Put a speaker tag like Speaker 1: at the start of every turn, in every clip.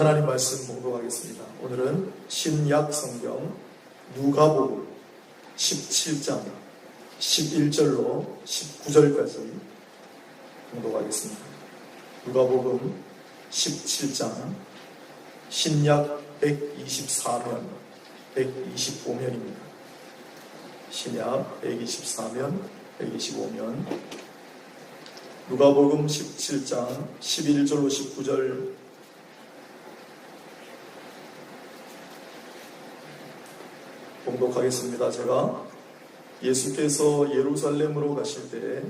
Speaker 1: 하나님 말씀 봉독하겠습니다. 오늘은 신약 성경 누가복음 17장 11절로 19절까지 봉독하겠습니다. 누가복음 17장 신약 124면 125면입니다. 신약 124면 125면 누가복음 17장 11절로 19절 봉독하겠습니다. 제가 예수께서 예루살렘으로 가실 때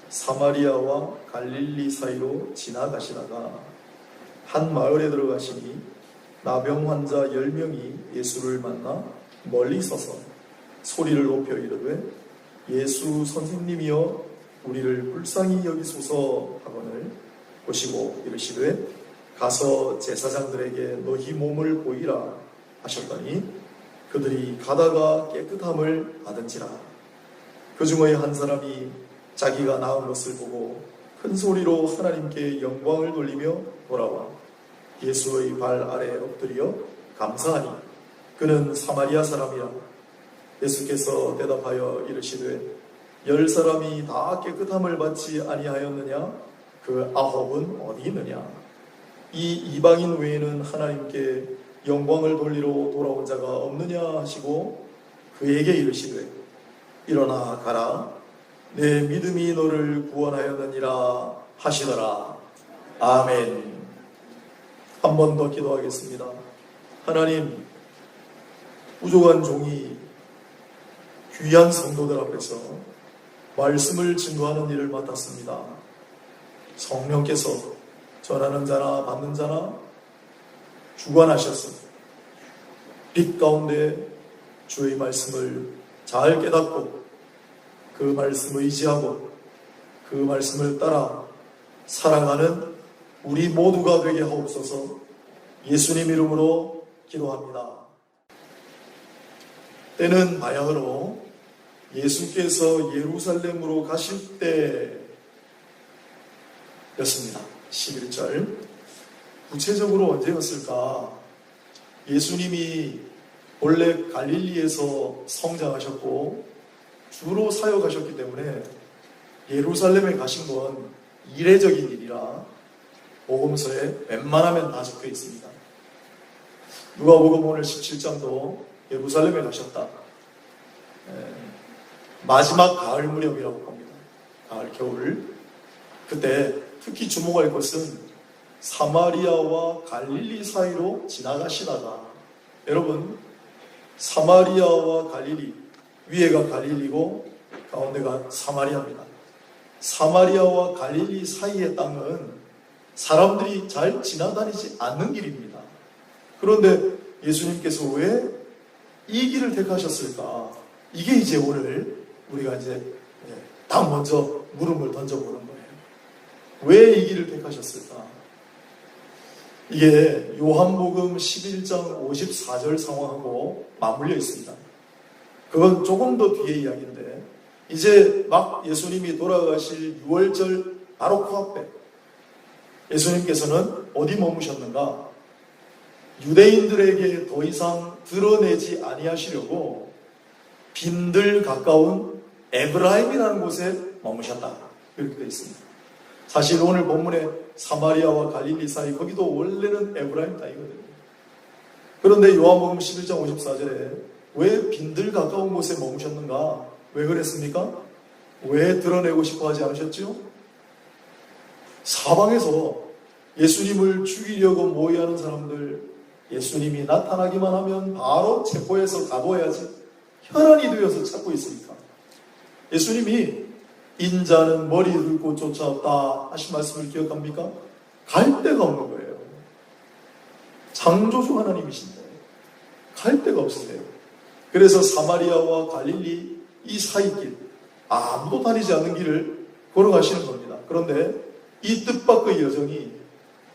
Speaker 1: 사마리아와 갈릴리 사이로 지나가시다가 한 마을에 들어가시니 나병 환자 10명이 예수를 만나 멀리 서서 소리를 높여 이르되 예수 선생님이여 우리를 불쌍히 여기소서 하거늘 보시고 이르시되 가서 제사장들에게 너희 몸을 보이라 하셨더니 그들이 가다가 깨끗함을 받은지라. 그 중의 한 사람이 자기가 나은 것을 보고 큰 소리로 하나님께 영광을 돌리며 돌아와 예수의 발 아래 엎드려 감사하니 그는 사마리아 사람이라. 예수께서 대답하여 이르시되 10사람이 다 깨끗함을 받지 아니하였느냐? 그 9은 어디 있느냐? 이 이방인 외에는 하나님께 영광을 돌리러 돌아온 자가 없느냐 하시고 그에게 이르시되 일어나 가라 내 믿음이 너를 구원하였느니라 하시더라. 아멘. 한 번 더 기도하겠습니다. 하나님, 부족한 종이 귀한 성도들 앞에서 말씀을 증거하는 일을 맡았습니다. 성령께서 전하는 자나 받는 자나 주관하셔서 빛 가운데 주의 말씀을 잘 깨닫고 그 말씀을 의지하고 그 말씀을 따라 살아가는 우리 모두가 되게 하옵소서. 예수님 이름으로 기도합니다. 때는 바야흐로 예수께서 예루살렘으로 가실 때였습니다. 11절. 구체적으로 언제였을까? 예수님이 원래 갈릴리에서 성장하셨고 주로 사역하셨기 때문에 예루살렘에 가신 건 이례적인 일이라 복음서에 웬만하면 다 적혀 있습니다. 누가복음 오늘 17장도 예루살렘에 가셨다. 마지막 가을 무렵이라고 봅니다. 가을, 겨울. 그때 특히 주목할 것은 사마리아와 갈릴리 사이로 지나가시다가, 여러분, 사마리아와 갈릴리, 위에가 갈릴리고 가운데가 사마리아입니다. 사마리아와 갈릴리 사이의 땅은 사람들이 잘 지나다니지 않는 길입니다. 그런데 예수님께서 왜 이 길을 택하셨을까? 이게 이제 오늘 우리가 이제 딱 먼저 물음을 던져보는 거예요. 왜 이 길을 택하셨을까? 이게 요한복음 11장 54절 상황하고 맞물려 있습니다. 그건 조금 더 뒤의 이야기인데, 이제 막 예수님이 돌아가실 6월절 바로 코앞에 예수님께서는 어디 머무셨는가? 유대인들에게 더 이상 드러내지 아니하시려고 빈들 가까운 에브라임이라는 곳에 머무셨다. 이렇게 되어 있습니다. 사실 오늘 본문에 사마리아와 갈릴리 사이, 거기도 원래는 에브라임 땅이거든요. 그런데 요한복음 11장 54절에 왜 빈들 가까운 곳에 머무셨는가? 왜 그랬습니까? 왜 드러내고 싶어 하지 않으셨죠? 사방에서 예수님을 죽이려고 모의하는 사람들, 예수님이 나타나기만 하면 바로 체포해서 가둬야지 혈안이 되어서 찾고 있으니까. 예수님이 인자는 머리 들고 쫓아왔다 하신 말씀을 기억합니까? 갈 데가 없는 거예요. 창조주 하나님이신데 갈 데가 없으세요. 그래서 사마리아와 갈릴리 이 사이길, 아무도 다니지 않는 길을 걸어가시는 겁니다. 그런데 이 뜻밖의 여정이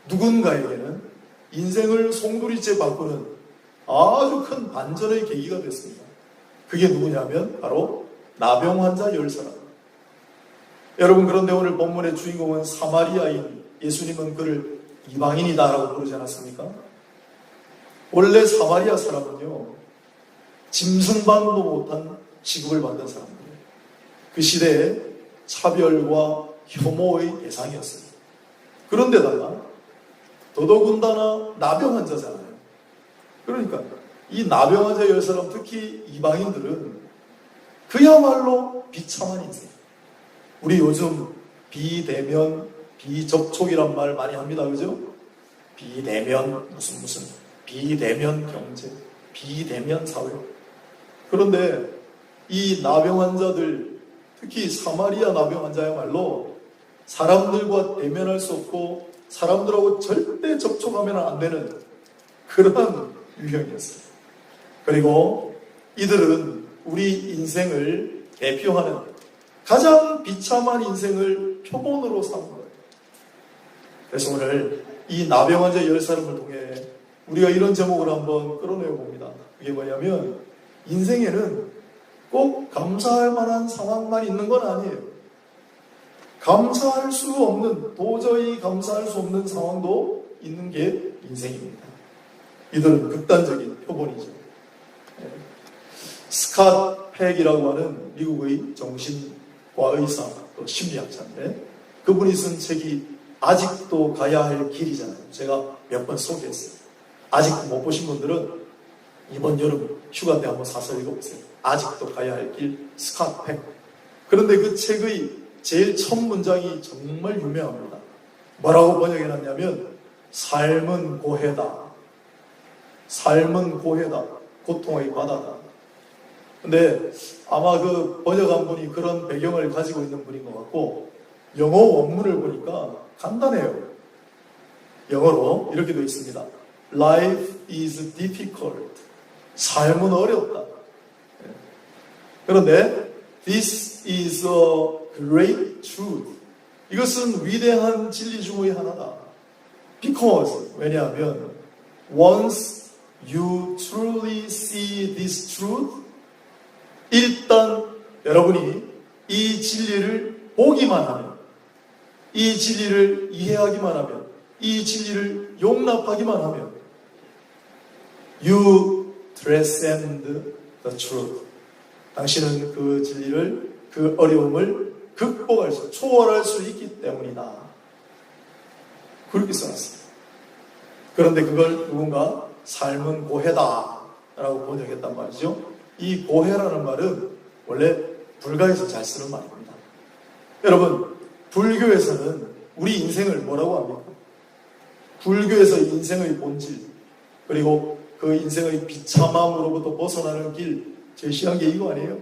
Speaker 1: 누군가에게는 인생을 송두리째 바꾸는 아주 큰 반전의 계기가 됐습니다. 그게 누구냐면 바로 나병 환자 10사람. 여러분, 그런데 오늘 본문의 주인공은 사마리아인, 예수님은 그를 이방인이다라고 부르지 않았습니까? 원래 사마리아 사람은요, 짐승방도 못한 취급을 받는 사람들이에요. 그 시대에 차별과 혐오의 대상이었어요. 그런데다가 더더군다나 나병 환자잖아요. 그러니까 이 나병 환자 10사람, 특히 이방인들은 그야말로 비참한 인생. 우리 요즘 비대면, 비접촉이란 말 많이 합니다. 그죠? 비대면 무슨 비대면 경제, 비대면 사회. 그런데 이 나병 환자들, 특히 사마리아 나병 환자야말로 사람들과 대면할 수 없고 사람들하고 절대 접촉하면 안 되는 그런 유형이었어요. 그리고 이들은 우리 인생을 대표하는 가장 비참한 인생을 표본으로 삼은 거예요. 그래서 오늘 이 나병 환자 10사람을 통해 우리가 이런 제목을 한번 끌어내어 봅니다. 그게 뭐냐면, 인생에는 꼭 감사할 만한 상황만 있는 건 아니에요. 감사할 수 없는, 도저히 감사할 수 없는 상황도 있는 게 인생입니다. 이들은 극단적인 표본이죠. 스캇 팩이라고 하는 미국의 정신과 의사, 또 심리학자인데, 그분이 쓴 책이 아직도 가야 할 길이잖아요. 제가 몇 번 소개했어요. 아직도 못 보신 분들은 이번 여름 휴가 때 한번 사서 읽어보세요. 아직도 가야 할 길, 스캇 팩. 그런데 그 책의 제일 첫 문장이 정말 유명합니다. 뭐라고 번역해놨냐면, 삶은 고해다. 삶은 고해다. 고통의 바다다. 근데 아마 그 번역한 분이 그런 배경을 가지고 있는 분인 것 같고, 영어 원문을 보니까 간단해요. 영어로 이렇게 되어 있습니다. Life is difficult. 삶은 어렵다. 그런데 This is a great truth. 이것은 위대한 진리 중의 하나다. Because, 왜냐하면 Once you truly see this truth, 일단 여러분이 이 진리를 보기만 하면, 이 진리를 이해하기만 하면, 이 진리를 용납하기만 하면, you transcend the truth. 당신은 그 진리를, 그 어려움을 극복할 수, 초월할 수 있기 때문이다. 그렇게 써놨어요. 그런데 그걸 누군가 삶은 고해다 라고 번역했단 말이죠. 이 고해라는 말은 원래 불가에서 잘 쓰는 말입니다. 여러분, 불교에서는 우리 인생을 뭐라고 합니까? 불교에서 인생의 본질, 그리고 그 인생의 비참함으로부터 벗어나는 길 제시한 게 이거 아니에요?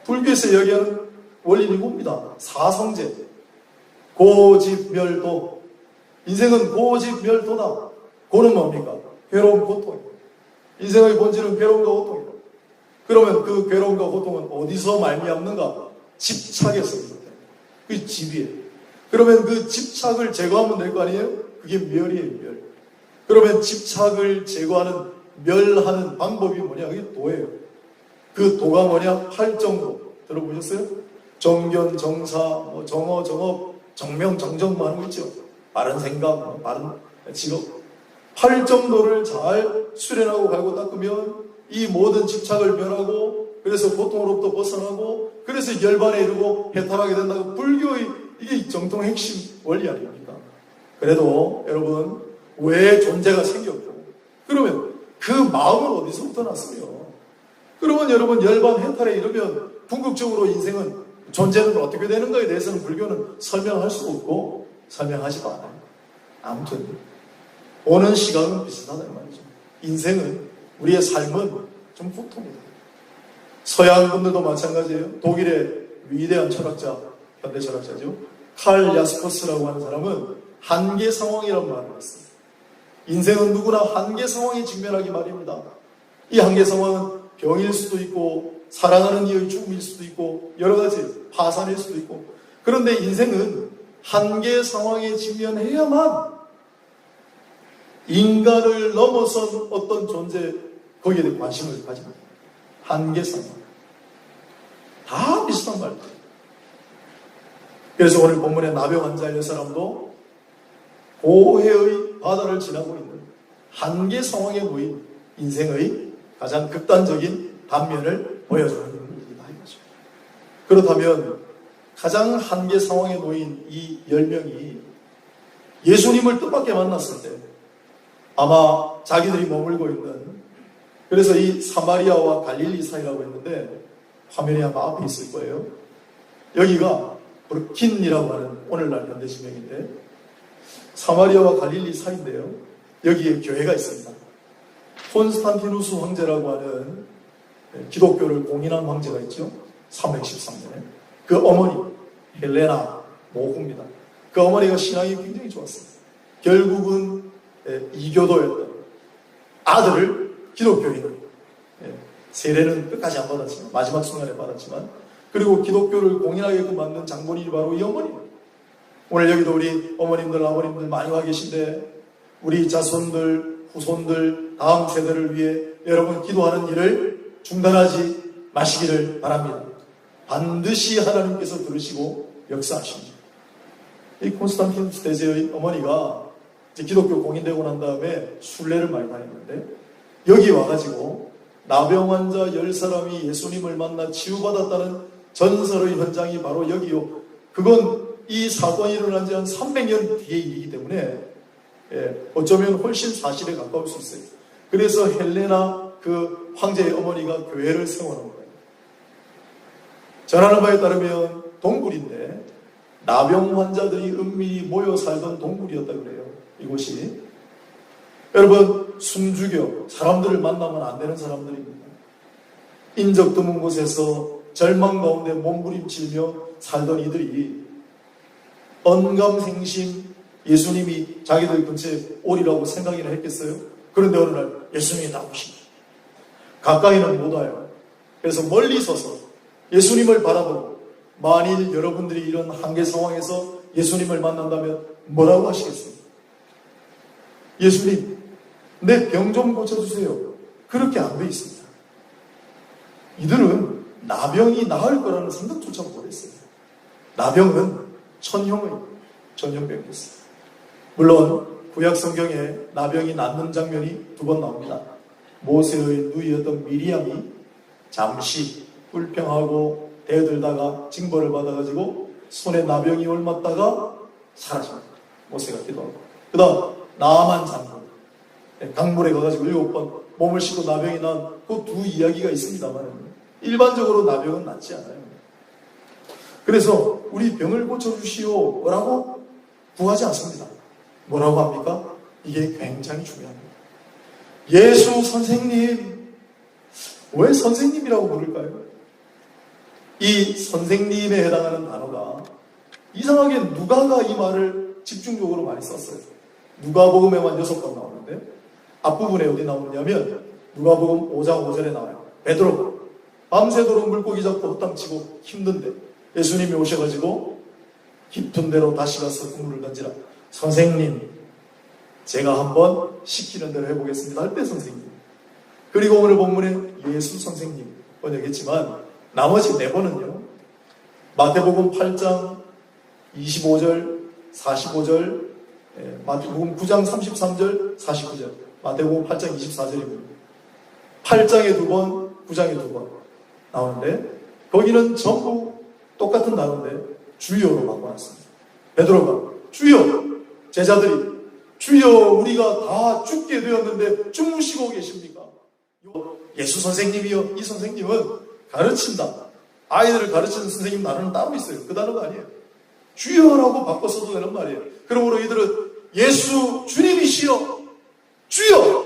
Speaker 1: 불교에서 이야기하는 원리는 이겁니다. 사성제, 고집멸도. 인생은 고집멸도다. 고는 뭡니까? 괴로움, 고통입니다. 인생의 본질은 괴로움과 고통입니다. 그러면 그 괴로움과 고통은 어디서 말미암는가? 집착에서 비롯됩니다. 그게 집이에요. 그러면 그 집착을 제거하면 될 거 아니에요? 그게 멸이에요, 멸. 그러면 집착을 제거하는, 멸하는 방법이 뭐냐? 그게 도예요. 그 도가 뭐냐? 팔정도. 들어보셨어요? 정견, 정사, 정어, 정업, 정명, 정정 하는 거 있죠? 바른 생각, 바른 직업. 팔정도를 잘 수련하고 갈고 닦으면 이 모든 집착을 멸하고, 그래서 고통으로부터 벗어나고, 그래서 열반에 이르고 해탈하게 된다고, 불교의 이게 정통 핵심 원리 아닙니까? 그래도 여러분, 왜 존재가 생겼고, 그러면 그 마음은 어디서부터 났어요? 그러면 여러분, 열반 해탈에 이르면 궁극적으로 인생은, 존재는 어떻게 되는가에 대해서는 불교는 설명할 수도 없고 설명하지도 않아요. 아무튼 오는 시각은 비슷하다는 말이죠. 인생은, 우리의 삶은 좀 고통이다. 서양 분들도 마찬가지예요. 독일의 위대한 철학자, 현대 철학자죠. 칼 야스퍼스라고 하는 사람은 한계 상황이라는 말을 했어요. 인생은 누구나 한계 상황에 직면하기 마련입니다. 이 한계 상황은 병일 수도 있고, 사랑하는 이의 죽음일 수도 있고, 여러 가지 파산일 수도 있고. 그런데 인생은 한계 상황에 직면해야만 인간을 넘어선 어떤 존재, 거기에 대해 관심을 가집니다. 한계 상황. 다 비슷한 말이에요. 그래서 오늘 본문의 나병 환자의 사람도 고해의 바다를 지나고 있는, 한계 상황에 놓인 인생의 가장 극단적인 단면을 보여주는 인물이다 이거죠. 그렇다면 가장 한계 상황에 놓인 이 10명이 예수님을 뜻밖의 만났을 때 아마 자기들이 머물고 있는, 그래서 이 사마리아와 갈릴리 사이라고 했는데 화면에 아마 앞에 있을 거예요. 여기가 브루킨이라고 하는 오늘날 현대 지명인데 사마리아와 갈릴리 사이인데요. 여기에 교회가 있습니다. 콘스탄티누스 황제라고 하는 기독교를 공인한 황제가 있죠. 313년에. 그 어머니 헬레나 모후입니다. 그 어머니가 신앙이 굉장히 좋았어요. 결국은 이교도였던 아들을 기독교인으로, 세례는 끝까지 안 받았지만 마지막 순간에 받았지만, 그리고 기독교를 공인하게끔 만든 장본인이 바로 이 어머니입니다. 오늘 여기도 우리 어머님들 아버님들 많이 와 계신데 우리 자손들 후손들 다음 세대를 위해 여러분 기도하는 일을 중단하지 마시기를 바랍니다. 반드시 하나님께서 들으시고 역사하십니다. 이 콘스탄티누스 대제의 어머니가 이제 기독교 공인되고 난 다음에 순례를 많이 다녔는데 여기 와가지고 나병 환자 10사람이 예수님을 만나 치유받았다는 전설의 현장이 바로 여기요. 그건 이 사건이 일어난 지 한 300년 뒤의 일이기 때문에 어쩌면 훨씬 사실에 가까울 수 있어요. 그래서 헬레나 그 황제의 어머니가 교회를 세워놓은 거예요. 전하는 바에 따르면 동굴인데 나병 환자들이 은밀히 모여 살던 동굴이었다 그래요. 이곳이. 여러분, 숨죽여 사람들을 만나면 안 되는 사람들입니다. 인적 드문 곳에서 절망 가운데 몸부림치며 살던 이들이 언감생심 예수님이 자기들 근처에 오리라고 생각이나 했겠어요? 그런데 어느 날 예수님이 나오십니다. 가까이는 못 와요. 그래서 멀리 서서 예수님을 바라보고, 만일 여러분들이 이런 한계 상황에서 예수님을 만난다면 뭐라고 하시겠어요? 예수님, 내 병 좀 고쳐주세요. 그렇게 안 돼 있습니다. 이들은 나병이 나을 거라는 생각조차 못했어요. 나병은 천형병이었어요. 물론 구약 성경에 나병이 낫는 장면이 2번 나옵니다. 모세의 누이였던 미리암이 잠시 불평하고 대들다가 징벌을 받아가지고 손에 나병이 옮았다가 사라집니다. 모세가 기도하고. 그 다음 나아만 장군, 강물에 가가지고 7번 몸을 씻고 나병이 난 그 두 이야기가 있습니다만 일반적으로 나병은 낫지 않아요. 그래서 우리 병을 고쳐주시오 라고 구하지 않습니다. 뭐라고 합니까? 이게 굉장히 중요합니다. 예수 선생님, 왜 선생님이라고 부를까요? 이 선생님에 해당하는 단어가 이상하게 누가가 이 말을 집중적으로 많이 썼어요. 누가복음에만 6번 나오는데 앞부분에 어디 나오느냐면 누가복음 5장 5절에 나와요. 베드로 밤새도록 물고기 잡고 헛담치고 힘든데 예수님이 오셔가지고 깊은 데로 다시 가서 그물을 던지라. 선생님, 제가 한번 시키는 대로 해보겠습니다 할 때 선생님. 그리고 오늘 본문에 예수 선생님 번역했지만 나머지 4번은요. 마태복음 8장 25절 45절, 마태복음 9장 33절 49절, 마태복음 8장 24절입니다. 8장에 2번, 9장에 2번 나오는데 거기는 전부 똑같은 단어인데 주여로 바꿔놨습니다. 베드로가 주여, 제자들이 주여, 우리가 다 죽게 되었는데 주무시고 계십니까? 예수 선생님이요. 이 선생님은 가르친다. 아이들을 가르치는 선생님 단어는 따로 있어요. 그 단어가 아니에요. 주여라고 바꿔 써도 되는 말이에요. 그러므로 이들은 예수 주님이시여, 주여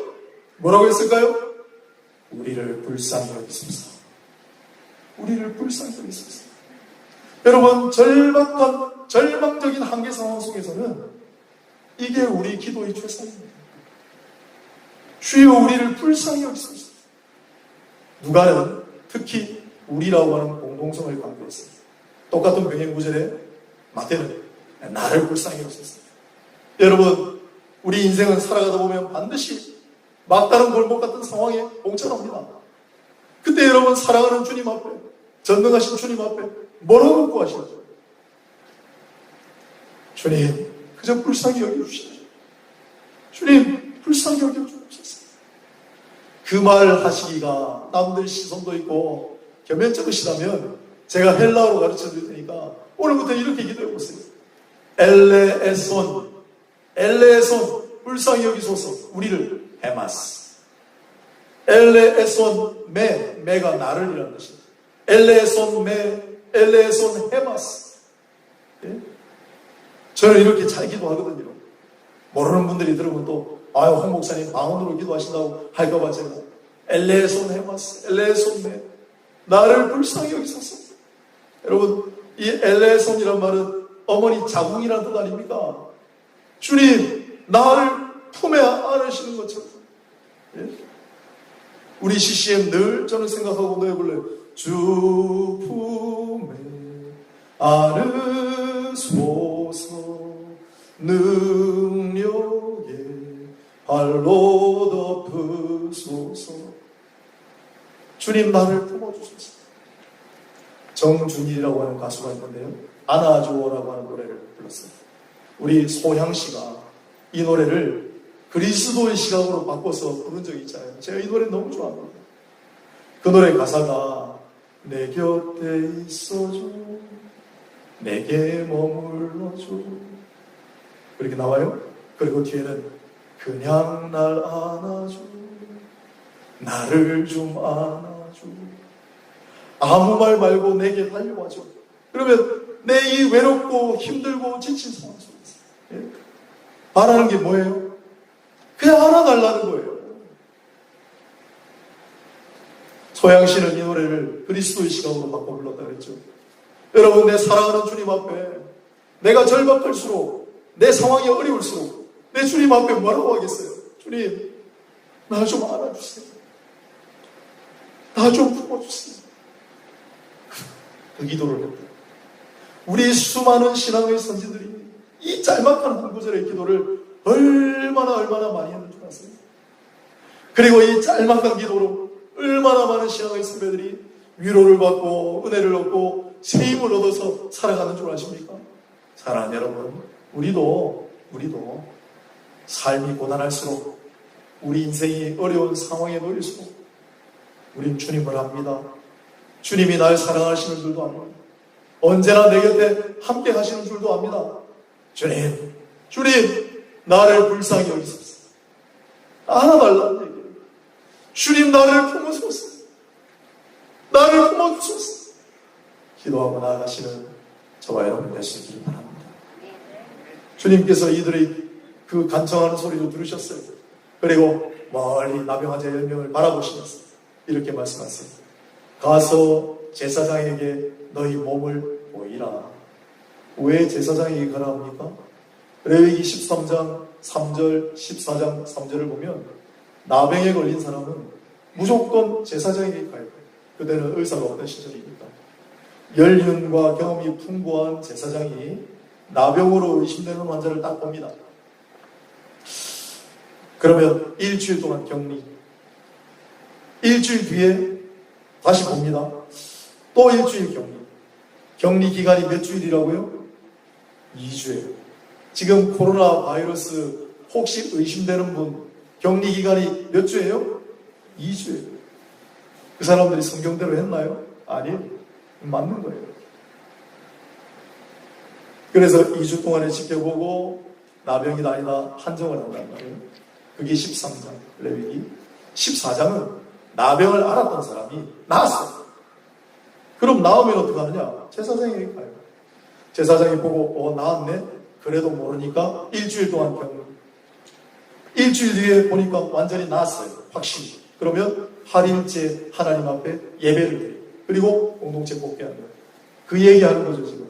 Speaker 1: 뭐라고 했을까요? 우리를 불쌍히 여기소서. 우리를 불쌍히 여기소서. 여러분, 절망적인 한계 상황 속에서는 이게 우리 기도의 최선입니다. 주여 우리를 불쌍히 여기소서. 누가는 특히 우리라고 하는 공동성을 강조했습니다. 똑같은 병행 구절에 마태는 나를 불쌍히 여기소서. 여러분, 우리 인생은 살아가다 보면 반드시 막다른 골목 같은 상황에 봉착합니다. 그때 여러분, 사랑하는 주님 앞에, 전능하신 주님 앞에 뭐라고 구하시죠? 주님, 그저 불쌍히 여겨주시옵소서. 주님, 불쌍히 여겨주옵소서. 그 말 하시기가 남들 시선도 있고 겸연쩍으시다면 제가 헬라어로 가르쳐 드릴 테니까 오늘부터 이렇게 기도해 보세요. 엘레에손, 엘레에손, 불쌍히 여기소서. 우리를 헤마스. 엘레에손 메, 메가 나를 이라는 뜻입니다. 엘레에손 메, 엘레에손 헤마스. 예? 저는 이렇게 잘 기도하거든요. 모르는 분들이 들으면 또 아유 홍 목사님 방언으로 기도하신다고 할까봐 제가 엘레손 헤마스, 엘레손 메, 나를 불쌍히 여기소서. 여러분, 이 엘레손이란 말은 어머니 자궁이라는 뜻 아닙니까? 주님, 나를 품에 안으시는 것처럼. 예? 우리 CCM 늘 저는 생각하고 노래 불러요. 주 품에 안으소서, 능력에 발로 덮으소서. 주님, 나를 품어주소서. 정준일이라고 하는 가수가 있는데요, 안아주오라고 하는 노래를 불렀어요. 우리 소향씨가 이 노래를 그리스도의 시각으로 바꿔서 부른 적이 있잖아요. 제가 이 노래 너무 좋아합니다. 그 노래 가사가 내 곁에 있어줘, 내게 머물러줘, 그렇게 나와요. 그리고 뒤에는 그냥 날 안아줘, 나를 좀 안아줘, 아무 말 말고 내게 달려와줘. 그러면 내 이 외롭고 힘들고 지친 상황 속에서 바라는 게 뭐예요? 그냥 안아달라는 거예요. 소양씨는 이 노래를 그리스도의 시각으로 바꿔 불렀다 그랬죠. 여러분, 내 사랑하는 주님 앞에 내가 절박할수록, 내 상황이 어려울수록 내 주님 앞에 뭐라고 하겠어요? 주님, 나 좀 안아주세요. 나 좀 품어주세요. 그 기도를 했다. 우리 수많은 신앙의 선지들이 이 짤막한 한 구절의 기도를 얼마나 많이 했는 줄 아세요? 그리고 이 짤막한 기도로 얼마나 많은 신앙의 선배들이 위로를 받고 은혜를 얻고 새 힘을 얻어서 살아가는 줄 아십니까? 사랑하는 여러분, 우리도 삶이 고단할수록, 우리 인생이 어려운 상황에 놓일수록 우린 주님을 압니다. 주님이 날 사랑하시는 줄도 압니다. 언제나 내 곁에 함께 하시는 줄도 압니다. 주님, 나를 불쌍히 여기소서. 안아달라는 얘기예요. 주님, 나를 품으소서. 나를 품어주소서. 기도하고 나아가시는 저와 여러분 되시길 바랍니다. 주님께서 이들의 그 간청하는 소리도 들으셨어요. 그리고 멀리 나병환자 10명을 바라보시면서 이렇게 말씀하세요. 가서 제사장에게 너희 몸을 보이라. 왜 제사장에게 가라 합니까? 레위기 13장 3절, 14장 3절을 보면 나병에 걸린 사람은 무조건 제사장에게 가야 돼요. 그때는 의사가 없던 시절이니까. 연륜과 경험이 풍부한 제사장이 나병으로 의심되는 환자를 딱 봅니다. 그러면 일주일 동안 격리, 일주일 뒤에 다시 봅니다. 또 일주일 격리. 격리 기간이 몇 주일이라고요? 2주예요. 지금 코로나 바이러스 혹시 의심되는 분 격리 기간이 몇 주예요? 2주예요. 그 사람들이 성경대로 했나요? 아니에요. 맞는 거예요. 그래서 2주 동안에 지켜보고 나병이다 아니다 판정을 한단 말이에요. 그게 13장 레위기. 14장은 나병을 앓았던 사람이 나았어요. 그럼 나오면 어떡하느냐? 제사장에게 가요. 제사장이 보고 나았네? 그래도 모르니까 일주일 동안 격리. 일주일 뒤에 보니까 완전히 나았어요. 확실히. 그러면 할일째 하나님 앞에 예배를 드려요. 그리고 공동체 복귀하는 거예요. 그 얘기하는 거죠, 지금.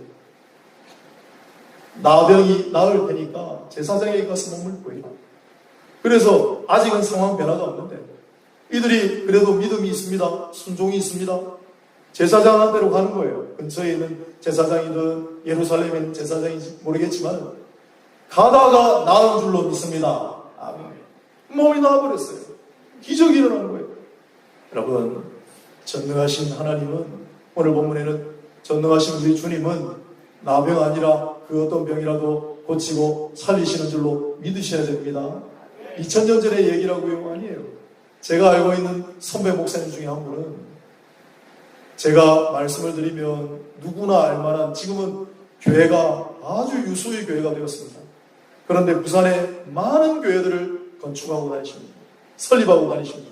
Speaker 1: 나병이 나을 테니까 제사장에게 가서 몸을 보이라. 그래서 아직은 상황 변화가 없는데 이들이 그래도 믿음이 있습니다. 순종이 있습니다. 제사장한테로 가는 거예요. 근처에 있는 제사장이든 예루살렘에 있는 제사장인지 모르겠지만 가다가 나은 줄로 믿습니다. 아멘. 몸이 나아버렸어요. 기적이 일어난 거예요. 여러분, 전능하신 하나님은, 오늘 본문에는 전능하신 우리 주님은 나병 아니라 그 어떤 병이라도 고치고 살리시는 줄로 믿으셔야 됩니다. 2000년 전의 얘기라고요? 아니에요. 제가 알고 있는 선배 목사님 중에 한 분은 제가 말씀을 드리면 누구나 알만한, 지금은 교회가 아주 유수의 교회가 되었습니다. 그런데 부산에 많은 교회들을 건축하고 다니십니다. 설립하고 다니십니다.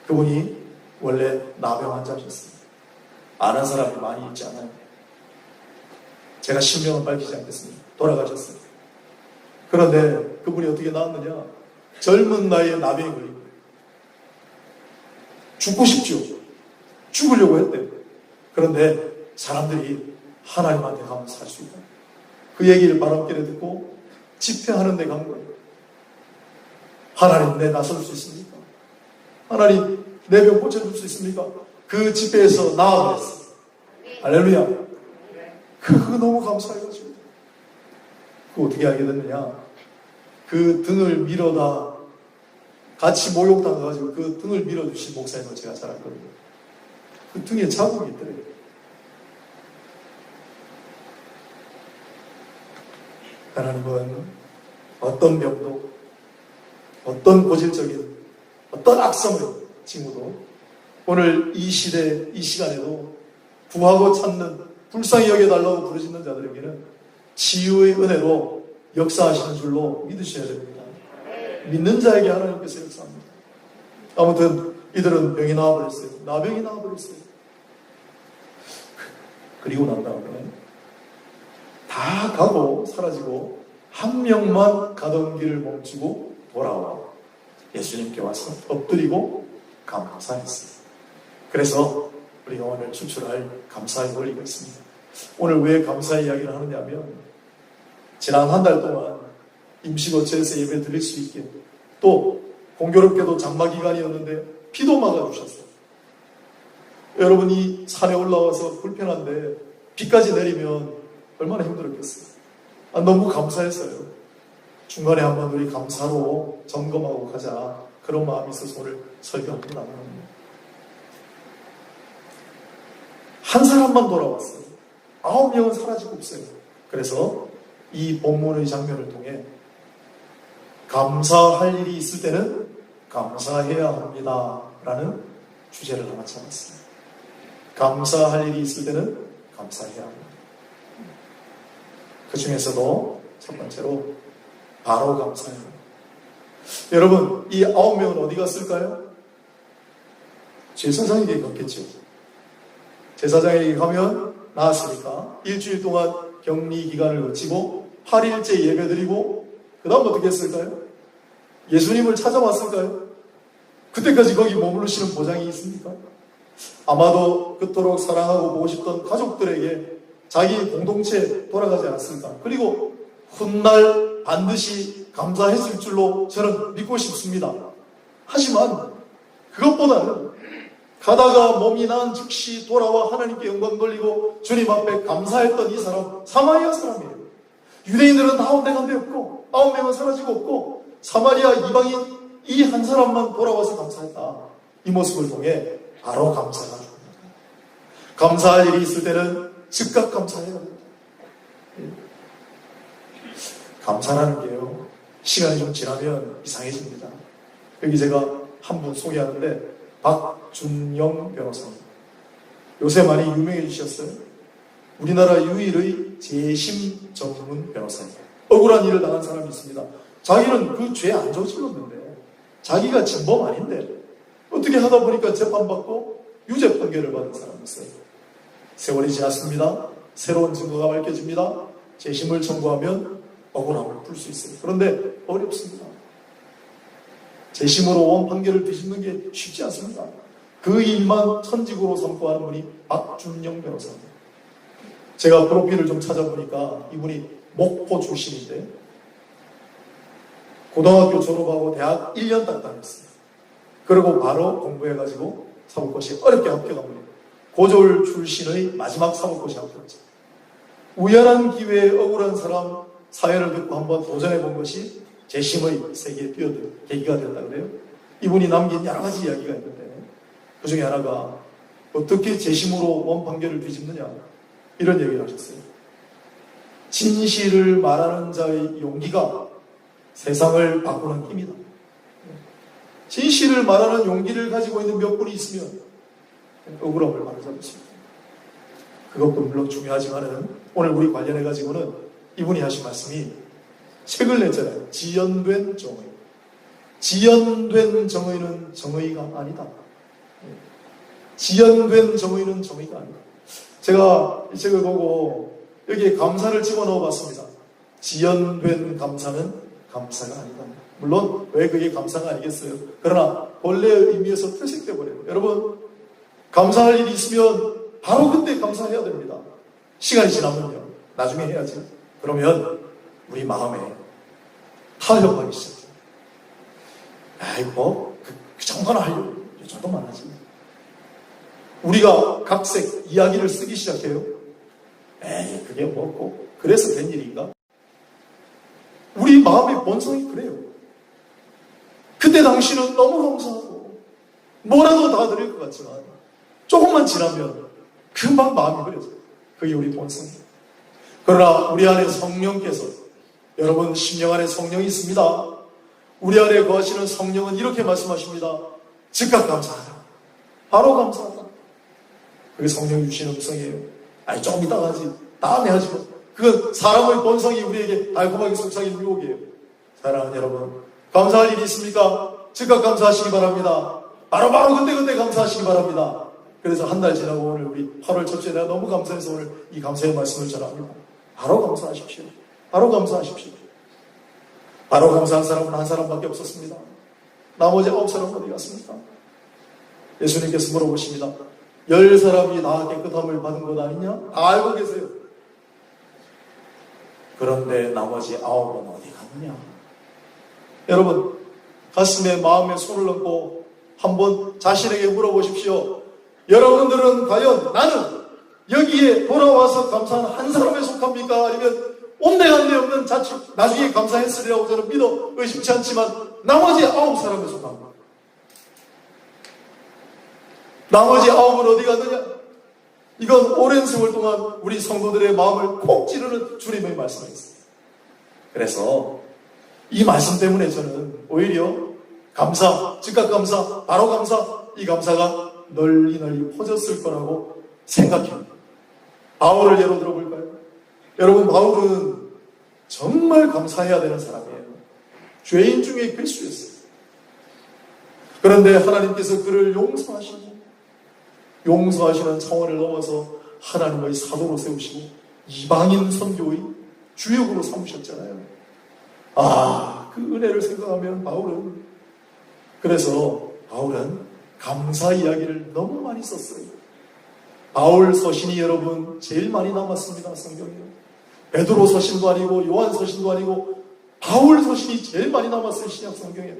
Speaker 1: 그분이 원래 나병 환자셨습니다. 아는 사람이 많이 있지 않아요. 제가 신명은 밝히지 않겠습니다. 돌아가셨어요. 그런데 그분이 어떻게 나았느냐? 젊은 나이에 나병이 걸린 거예요. 죽고 싶죠. 죽으려고 했대요. 그런데 사람들이 하나님한테 가면 살 수 있다. 그 얘기를 바람결에 듣고 집회하는 데 간 거예요. 하나님, 내 나설 수 있습니까? 하나님, 내 병 고쳐줄 수 있습니까? 그 집회에서 나아버렸어요. 할렐루야. 그거 너무 감사해가지고. 그 어떻게 알게 됐느냐? 그 등을 밀어다 같이 목욕당해가지고 그 등을 밀어주신 목사님을 제가 잘 알거든요. 그 등에 자국이 있더래요. 하나님은 어떤 병도, 어떤 고질적인, 어떤 악성의 징후도 오늘 이 시대, 이 시간에도 구하고 찾는, 불쌍히 여겨달라고 부르짖는 자들에게는 치유의 은혜로 역사하시는 줄로 믿으셔야 됩니다. 믿는 자에게 하나님께서 역사합니다. 아무튼 이들은 병이 나와버렸어요. 나병이 나와버렸어요. 그리고 난 다음에 다 가고 사라지고 한 명만 가던 길을 멈추고 돌아와 예수님께 와서 엎드리고 감사했어요. 그래서 우리가 오늘 추출할 감사의 원리가 있습니다. 오늘 왜 감사의 이야기를 하느냐면 지난 한 달 동안 임시거처에서 예배 드릴 수 있게, 또 공교롭게도 장마 기간이었는데 비도 막아주셨어요. 여러분, 이 산에 올라와서 불편한데 비까지 내리면 얼마나 힘들었겠어요. 너무 감사했어요. 중간에 한번 우리 감사로 점검하고 가자, 그런 마음이 있어서 오늘 설교하고 나갑니다. 한 사람만 돌아왔어요. 9명은 사라지고 없어요. 그래서 이 본문의 장면을 통해 감사할 일이 있을 때는 감사해야 합니다 라는 주제를 하나 잡았어요. 감사할 일이 있을 때는 감사해야 합니다. 그 중에서도 첫 번째로 바로 감사해야 합니다. 여러분, 이 9명은 어디 갔을까요? 제사장에게 갔겠죠. 제사장에게 가면 나았으니까 일주일 동안 격리 기간을 거치고 8일째 예배드리고 그 다음 어떻게 했을까요? 예수님을 찾아왔을까요? 그때까지 거기 머무르시는 보장이 있습니까? 아마도 그토록 사랑하고 보고 싶던 가족들에게 자기 공동체 돌아가지 않았을까? 그리고 훗날 반드시 감사했을 줄로 저는 믿고 싶습니다. 하지만 그것보다는 가다가 몸이 나은 즉시 돌아와 하나님께 영광 돌리고 주님 앞에 감사했던 이 사람, 사마리아 사람이에요. 유대인들은 다 온데간데 없고 9명은 사라지고 없고 사마리아 이방인 이 한 사람만 돌아와서 감사했다. 이 모습을 통해 바로 감사가 됩니다. 감사할 일이 있을 때는 즉각 감사해야 됩니다. 감사라는 게요, 시간이 좀 지나면 이상해집니다. 여기 제가 한 분 소개하는데 박준영 변호사입니다. 요새 많이 유명해지셨어요. 우리나라 유일의 재심 전문 변호사입니다. 억울한 일을 당한 사람이 있습니다. 자기는 그 죄 안 저질렀는데, 자기가 진범 아닌데 어떻게 하다 보니까 재판받고 유죄 판결을 받은 사람이 있어요. 세월이 지났습니다. 새로운 증거가 밝혀집니다. 재심을 청구하면 억울함을 풀 수 있어요. 그런데 어렵습니다. 재심으로 원 판결을 뒤집는 게 쉽지 않습니다. 그 일만 천직으로 삼고 하는 분이 박준영 변호사입니다. 제가 프로필을 좀 찾아보니까 이분이 목포 출신인데 고등학교 졸업하고 대학 1년 딱 다녔어요. 그리고 바로 공부해가지고 사법고시 어렵게 합격합니다. 고졸 출신의 마지막 사법고시 합격자. 우연한 기회에 억울한 사람 사연을 듣고 한번 도전해본 것이 재심의 세계에 뛰어든 계기가 됐다 그래요. 이분이 남긴 여러 가지 이야기가 있는데 그 중에 하나가 어떻게 재심으로 원 판결을 뒤집느냐, 이런 얘기를 하셨어요. 진실을 말하는 자의 용기가 세상을 바꾸는 힘이다. 진실을 말하는 용기를 가지고 있는 몇 분이 있으면 억울함을 바로잡을 수 있다. 그것도 물론 중요하지만은 오늘 우리 관련해가지고는 이분이 하신 말씀이 책을 냈잖아요. 지연된 정의. 지연된 정의는 정의가 아니다. 지연된 정의는 정의가 아니다. 제가 이 책을 보고 여기에 감사를 집어넣어 봤습니다. 지연된 감사는 감사가 아니다. 물론 왜 그게 감사가 아니겠어요? 그러나 본래의 의미에서 퇴색돼 버려요. 여러분, 감사할 일이 있으면 바로 그때 감사해야 됩니다. 시간이 지나면요, 나중에 해야지. 그러면 우리 마음에 타협하기 시작해요. 아이고 뭐 그 정도는 하려고, 이 정도만 하지. 우리가 각색 이야기를 쓰기 시작해요. 에이, 그게 뭐고 그래서 된 일인가? 우리 마음의 본성이 그래요. 그때 당시는 너무 감사하고 뭐라도 다 드릴 것 같지만 조금만 지나면 금방 마음이 그려져요. 그게 우리 본성이에요. 그러나 우리 안에 성령께서, 여러분 심령 안에 성령이 있습니다. 우리 안에 거하시는 성령은 이렇게 말씀하십니다. 즉각 감사하라. 바로 감사하라. 그게 성령이 주신 음성이에요. 아니 조금 이따가 하지, 다음에 하지 뭐. 그건 사람의 본성이 우리에게 달콤하게 속삭이는 유혹이에요. 사랑하는 여러분, 감사할 일이 있습니까? 즉각 감사하시기 바랍니다. 바로 그때 감사하시기 바랍니다. 그래서 한 달 지나고 오늘 우리 8월 첫째 내가 너무 감사해서 오늘 이 감사의 말씀을 전합니다. 바로 감사하십시오. 바로 감사하십시오. 바로 감사한 사람은 한 사람밖에 없었습니다. 나머지 9사람은 어디 갔습니까? 예수님께서 물어보십니다. 10사람이 다 깨끗함을 받은 것 아니냐? 다 알고 계세요. 그런데 나머지 9은 어디 갔느냐? 여러분, 가슴에 마음에 손을 얹고 한번 자신에게 물어보십시오. 여러분들은 과연 나는 여기에 돌아와서 감사한 한 사람에 속합니까? 아니면 온데간데 없는 자축, 나중에 감사했으리라고 저는 믿어 의심치 않지만 나머지 9사람에 속합니다. 나머지 9은 어디 갔느냐? 이건 오랜 세월 동안 우리 성도들의 마음을 콕 찌르는 주님의 말씀이었습니다. 그래서 이 말씀 때문에 저는 오히려 감사, 즉각 감사, 바로 감사, 이 감사가 널리 퍼졌을 거라고 생각합니다. 바울을 예로 들어볼까요? 여러분, 바울은 정말 감사해야 되는 사람이에요. 죄인 중에 필수였어요. 그런데 하나님께서 그를 용서하시는 차원을 넘어서 하나님의 사도로 세우시고 이방인 선교의 주역으로 삼으셨잖아요. 그 은혜를 생각하면 그래서 바울은 감사 이야기를 너무 많이 썼어요. 바울 서신이 여러분 제일 많이 남았습니다. 성경에. 베드로 서신도 아니고 요한 서신도 아니고 바울 서신이 제일 많이 남았어요. 신약 성경에.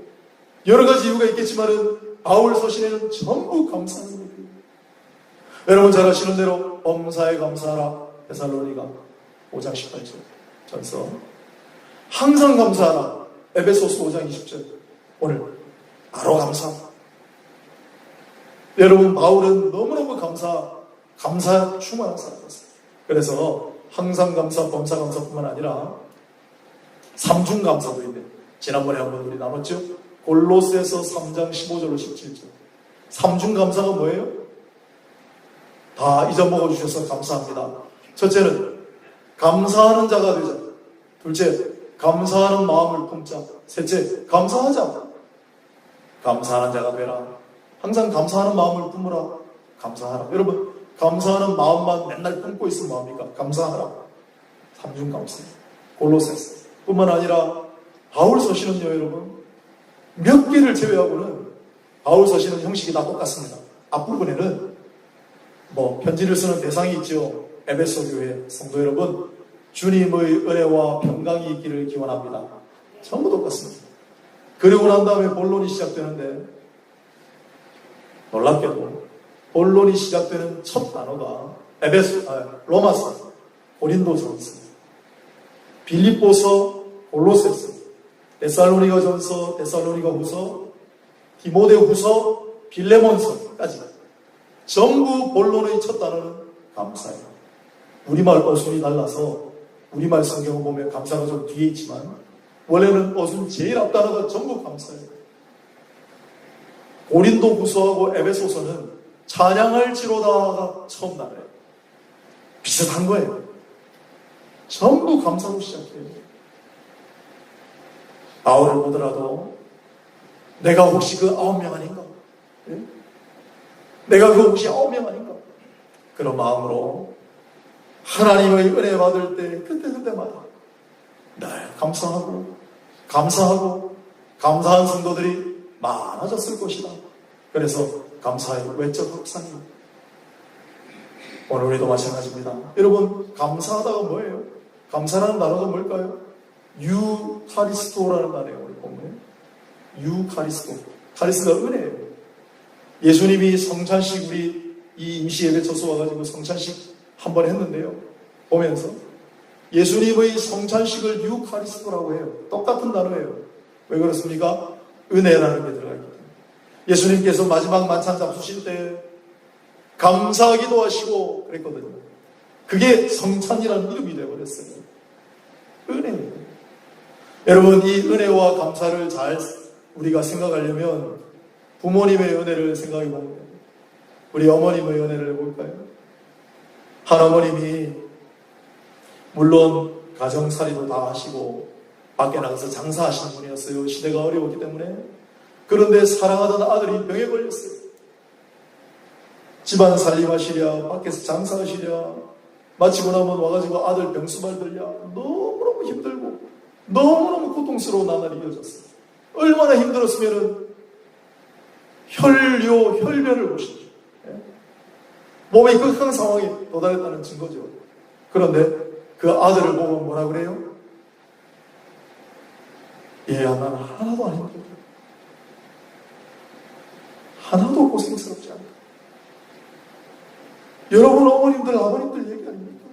Speaker 1: 여러 가지 이유가 있겠지만은 바울 서신에는 전부 감사하는 거예요. 여러분 잘 아시는 대로 범사에 감사하라. 데살로니가 5장 18절 전서. 항상 감사하라. 에베소서 5장 20절. 오늘 바로 감사하라. 여러분, 바울은 너무너무 감사 충만한 사람이었어요. 그래서 항상 감사, 범사 감사뿐만 아니라 삼중 감사도 있네. 지난번에 한번 우리 나눴죠? 골로새서 3장 15절로 17절. 삼중 감사가 뭐예요? 다 잊어먹어 주셔서 감사합니다. 첫째는 감사하는 자가 되자. 둘째, 감사하는 마음을 품자. 셋째, 감사하자. 감사하는 자가 되라. 항상 감사하는 마음을 품으라. 감사하라. 여러분, 감사하는 마음만 맨날 품고 있으면 뭐합니까? 감사하라. 삼중 감사. 골로새서 뿐만 아니라 바울 서신은요, 여러분, 몇 개를 제외하고는 바울 서신은 형식이 다 똑같습니다. 앞부분에는 편지를 쓰는 대상이 있죠. 에베소 교회 성도 여러분, 주님의 은혜와 평강이 있기를 기원합니다. 전부 똑같습니다. 그리고 난 다음에 본론이 시작되는데 놀랍게도 본론이 시작되는 첫 단어가 로마서, 고린도전서, 빌립보서, 골로새서, 데살로니가전서, 데살로니가후서, 디모데후서, 빌레몬서까지 전부 본론의 첫 단어는 감사예요. 우리말 어순이 달라서 우리말 성경을 보면 감사가 좀 뒤에 있지만 원래는 옷은 제일 앞단어가 전부 감사예요. 고린도 후서하고 에베소서는 찬양할지로다가 처음 나와요. 비슷한 거예요. 전부 감사로 시작해요. 바울을 보더라도 내가 혹시 그 9명 아닌가? 예? 내가 그 혹시 9명 아닌가? 그런 마음으로 하나님의 은혜 받을 때 그때마다 늘 감사하고 감사한 성도들이 많아졌을 것이다. 그래서 감사의 외적 확산이 오늘 우리도 마찬가지입니다. 여러분, 감사하다가 뭐예요? 감사라는 단어가 뭘까요? 유카리스토라는 단어예요. 우리 본문에 유카리스토. 카리스가 은혜예요. 예수님이 성찬식 우리 이 임시 예배 처소 와가지고 성찬식 한번 했는데요. 보면서 예수님의 성찬식을 유카리스토라고 해요. 똑같은 단어예요. 왜 그렇습니까? 은혜라는 게 들어가 있기 때문에. 예수님께서 마지막 만찬 잡수실 때 감사하기도 하시고 그랬거든요. 그게 성찬이라는 이름이 되어버렸어요. 은혜예요. 여러분, 이 은혜와 감사를 잘 우리가 생각하려면 부모님의 은혜를 생각해 보면 우리 어머님의 은혜를 해볼까요? 한 어머님이 물론 가정살이도 다 하시고 밖에 나가서 장사하시는 분이었어요. 시대가 어려웠기 때문에. 그런데 사랑하던 아들이 병에 걸렸어요. 집안 살림하시랴 밖에서 장사하시랴 마치고 나면 와가지고 아들 병수발 들랴 너무너무 힘들고 너무너무 고통스러운 나날이 이어졌어요. 얼마나 힘들었으면은 혈변을 보시죠. 몸이 극한 상황에 도달했다는 증거죠. 그런데 그 아들을 보고 뭐라 그래요? 얘야, 나는 하나도 안 힘들다. 하나도 고생스럽지 않다. 여러분 어머님들, 아버님들 얘기 아닙니까?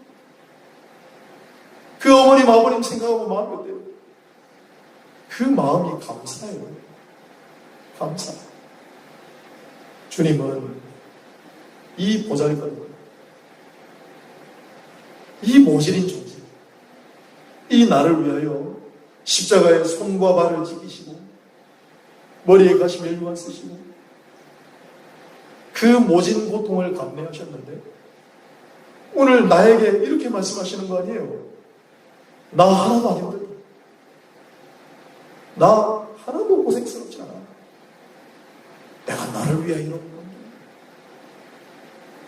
Speaker 1: 그 어머님, 아버님 생각하고 마음이 어때요? 그 마음이 감사해요. 감사. 주님은 이 보잘것, 이 모질인 존재, 이 나를 위하여 십자가에 손과 발을 지키시고 머리에 가시멜류관 쓰시고 그 모진 고통을 감내하셨는데 오늘 나에게 이렇게 말씀하시는 거 아니에요? 나 하나도 안 힘들어. 나 하나도 고생스럽지 않아. 내가 나를 위하여 이런 건데.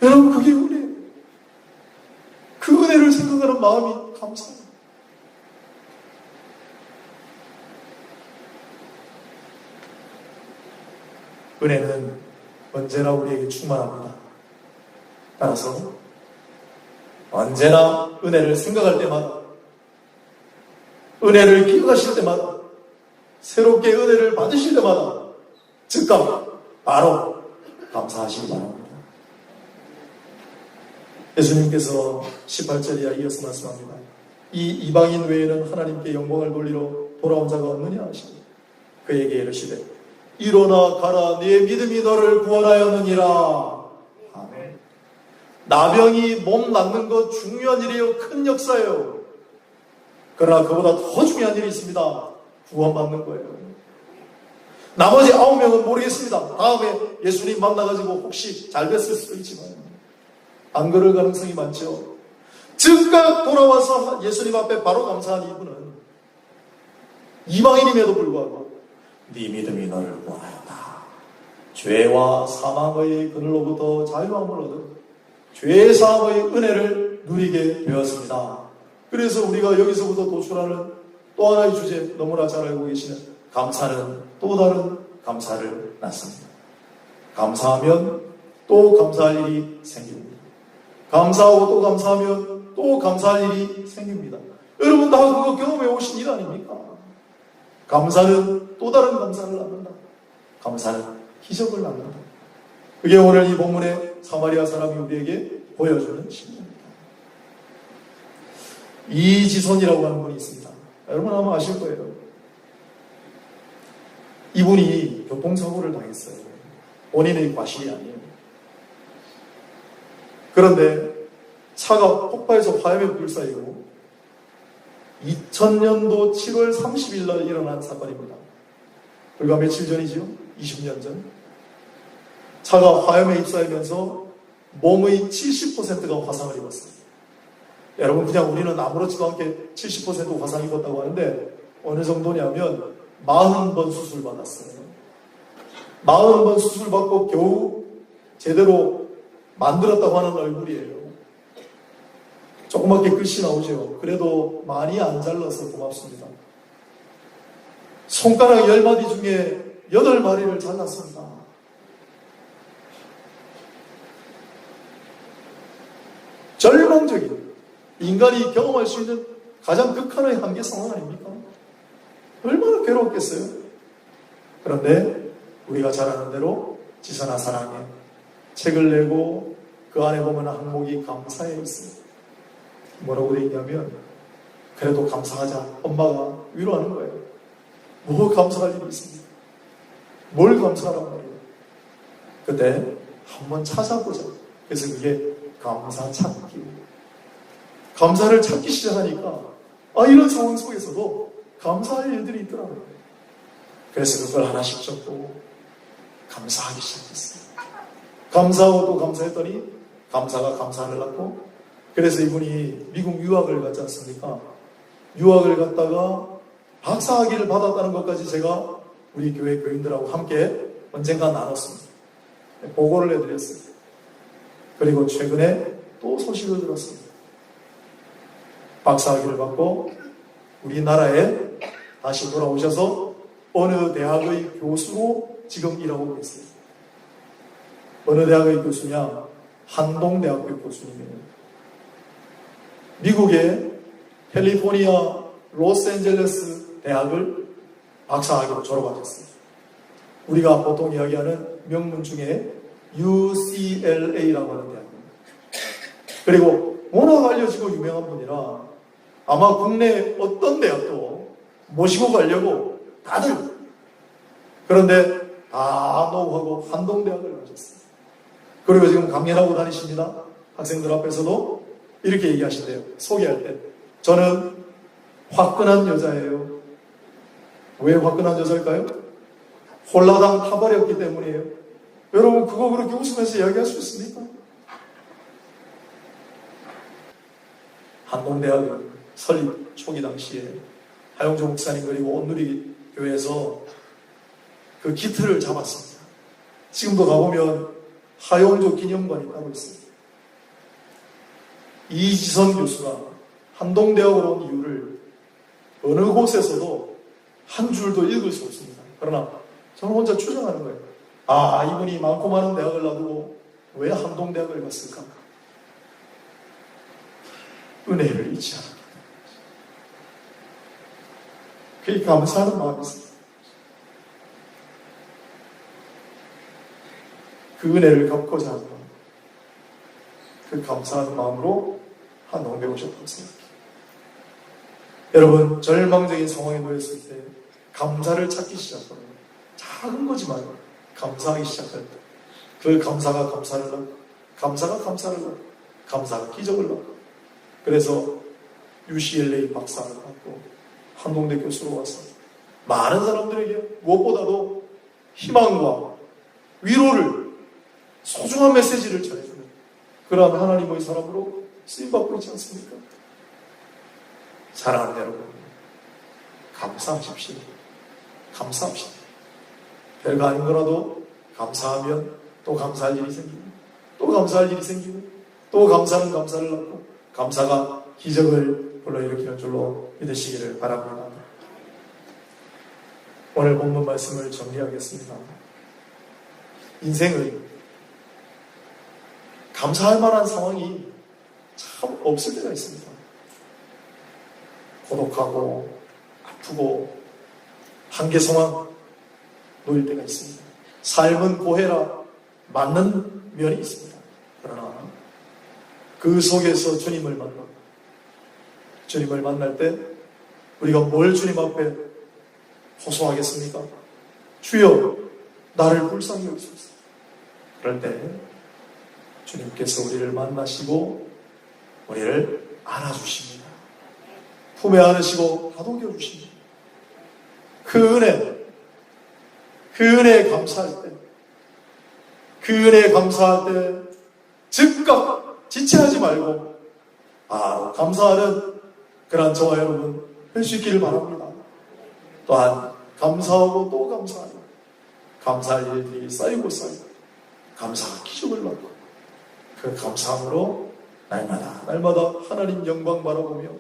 Speaker 1: 여러분, 그게 은혜예요. 그 은혜를 생각하는 마음이 감사해요. 은혜는 언제나 우리에게 충만합니다. 따라서 언제나 은혜를 생각할 때마다, 은혜를 기억하실 때마다, 새롭게 은혜를 받으실 때마다 즉각 바로 감사하시기 바랍니다. 예수님께서 18절에 이어서 말씀합니다. 이 이방인 외에는 하나님께 영광을 돌리러 돌아온 자가 없느냐 하시고 그에게 이르시되 일어나 가라, 네 믿음이 너를 구원하였느니라. 아멘. 나병이 몸 낫는 것 중요한 일이에요. 큰 역사예요. 그러나 그보다 더 중요한 일이 있습니다. 구원받는 거예요. 나머지 9명은 모르겠습니다. 다음에 예수님 만나가지고 혹시 잘 됐을 수도 있지만 안 그럴 가능성이 많죠. 즉각 돌아와서 예수님 앞에 바로 감사한 이분은 이방인임에도 불구하고 네 믿음이 너를 구원하였다. 죄와 사망의 그늘로부터 자유함을 얻은 죄사함의 은혜를 누리게 되었습니다. 그래서 우리가 여기서부터 도출하는 또 하나의 주제, 너무나 잘 알고 계시는 감사는 또 다른 감사를 낳습니다. 감사하면 또 감사할 일이 생깁니다. 감사하고 또 감사하면 또 감사할 일이 생깁니다. 여러분 다 그거 경험해 오신 일 아닙니까? 감사는 또 다른 감사를 낳는다. 감사는 기적을 낳는다. 그게 오늘 이 본문의 사마리아 사람이 우리에게 보여주는 신입니다. 이지손이라고 하는 분이 있습니다. 여러분 아마 아실 거예요. 이분이 교통사고를 당했어요. 본인의 과실이 아니에요. 그런데 차가 폭발해서 화염에 불사이고 2000년도 7월 30일 날 일어난 사건입니다. 불과 며칠 전이죠. 20년 전. 차가 화염에 휩싸이면서 몸의 70%가 화상을 입었어요. 여러분, 그냥 우리는 아무렇지도 않게 70% 화상 입었다고 하는데 어느 정도냐면 40번 수술 받았어요. 40번 수술 받고 겨우 제대로 만들었다고 하는 얼굴이에요. 조그맣게 끝이 나오죠. 그래도 많이 안 잘라서 고맙습니다. 손가락 10마디 중에 8마리를 잘랐습니다. 절망적인, 인간이 경험할 수 있는 가장 극한의 한계 상황 아닙니까? 얼마나 괴로웠겠어요? 그런데 우리가 잘 아는 대로 지선아 사랑해 책을 내고 그 안에 보면 항목이 감사에 있어요. 뭐라고 되어 있냐면 그래도 감사하자. 엄마가 위로하는 거예요. 뭐 감사할 일이 있습니까? 뭘 감사하란 말이에요? 그때 한번 찾아보자. 그래서 그게 감사 찾기. 감사를 찾기 시작하니까 이런 상황 속에서도 감사할 일들이 있더라고요. 그래서 그걸 하나씩 적고 감사하기 시작했어요. 감사하고 또 감사했더니 감사가 감사를 낳고, 그래서 이분이 미국 유학을 갔지 않습니까? 유학을 갔다가 박사학위를 받았다는 것까지 제가 우리 교회 교인들하고 함께 언젠가 나눴습니다. 보고를 해드렸어요. 그리고 최근에 또 소식을 들었습니다. 박사학위를 받고 우리나라에 다시 돌아오셔서 어느 대학의 교수로 지금 일하고 계세요. 어느 대학의 교수냐? 한동대학교 교수님이에요. 미국의 캘리포니아 로스앤젤레스 대학을 박사학위로 졸업하셨어요. 우리가 보통 이야기하는 명문 중에 UCLA라고 하는 대학입니다. 그리고 워낙 알려지고 유명한 분이라 아마 국내 어떤 대학도 모시고 가려고 다들, 그런데 다 노하고 한동대학을 가셨어요. 그리고 지금 강연하고 다니십니다. 학생들 앞에서도 이렇게 얘기하신대요. 소개할 때 저는 화끈한 여자예요. 왜 화끈한 여자일까요? 홀라당 타버렸기 때문이에요. 여러분, 그거 그렇게 웃으면서 이야기할 수 있습니까? 한동대학은 설립 초기 당시에 하용조 목사님 그리고 온누리 교회에서 그 기틀을 잡았습니다. 지금도 가보면 하용조 기념관이 따로 있습니다. 이지선 교수가 한동대학으로 온 이유를 어느 곳에서도 한 줄도 읽을 수 없습니다. 그러나 저는 혼자 추정하는 거예요. 이분이 많고 많은 대학을 놔두고 왜 한동대학을 갔을까? 은혜를 잊지 않았다. 그게 감사하는 마음이 있습니다. 그 은혜를 갚고자 하는 마음, 그 감사하는 마음으로 한동대에 오셨다고 생각해요. 여러분, 절망적인 상황에 놓였을 때 감사를 찾기 시작합니다. 작은 거지만 감사하기 시작할 때 그 감사가 감사를 낳고, 감사가 감사를 낳고, 감사가 기적을 낳고, 그래서 UCLA 박사를 받고 한동대 교수로 와서 많은 사람들에게 무엇보다도 희망과 위로를, 소중한 메시지를 전해주는 그러한 하나님의 사람으로 쓰임받고 있지 않습니까? 사랑하는 여러분, 감사하십시오. 감사합시다. 별거 아닌 거라도 감사하면 또 감사할 일이 생기고, 또 감사할 일이 생기고, 또 감사는 감사를 낳고, 감사가 기적을 불러일으키는 줄로 믿으시기를 바랍니다. 오늘 본문 말씀을 정리하겠습니다. 인생은 감사할 만한 상황이 참 없을 때가 있습니다. 고독하고 아프고 한계 상황 놓일 때가 있습니다. 삶은 고해라 맞는 면이 있습니다. 그러나 그 속에서 주님을 만날 때 우리가 뭘 주님 앞에 호소하겠습니까? 주여, 나를 불쌍히 여기소서. 그럴 때 주님께서 우리를 만나시고 우리를 안아주십니다. 품에 안으시고 다독여 주십니다. 그 은혜에 감사할 때, 그 은혜에 감사할 때 즉각 지체하지 말고 감사하는 그런 저와 여러분 할 수 있기를 바랍니다. 또한 감사하고 또 감사하는 감사할 일들이 쌓이고 감사가 기적을 받고 그 감사함으로 날마다 하나님 영광 바라보며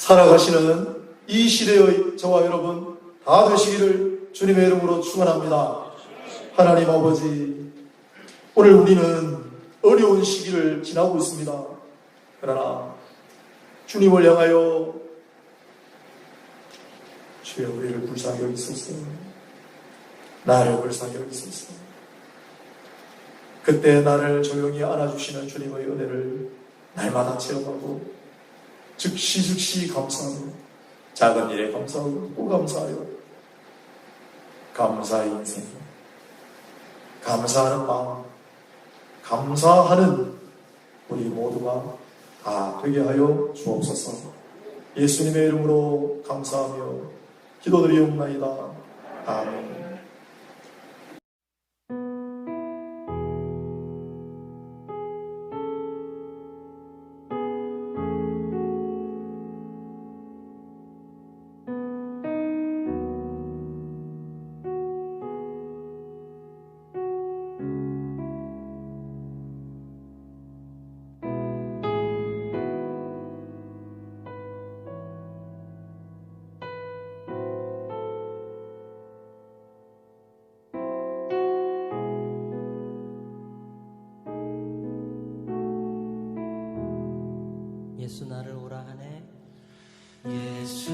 Speaker 1: 살아가시는 이 시대의 저와 여러분 다 되시기를 주님의 이름으로 축원합니다. 하나님 아버지, 오늘 우리는 어려운 시기를 지나고 있습니다. 그러나 주님을 향하여 주여 우리를 불쌍히 여기소서, 나를 불쌍히 여기소서. 그때 나를 조용히 안아주시는 주님의 은혜를 날마다 체험하고 즉시 감사하고 작은 일에 감사하고 또 감사하여 감사의 인생, 감사하는 마음, 감사하는 우리 모두가 다 되게 하여 주옵소서. 예수님의 이름으로 감사하며 기도드리옵나이다. 아멘.
Speaker 2: 예수 나를 오라 하네.
Speaker 3: 예수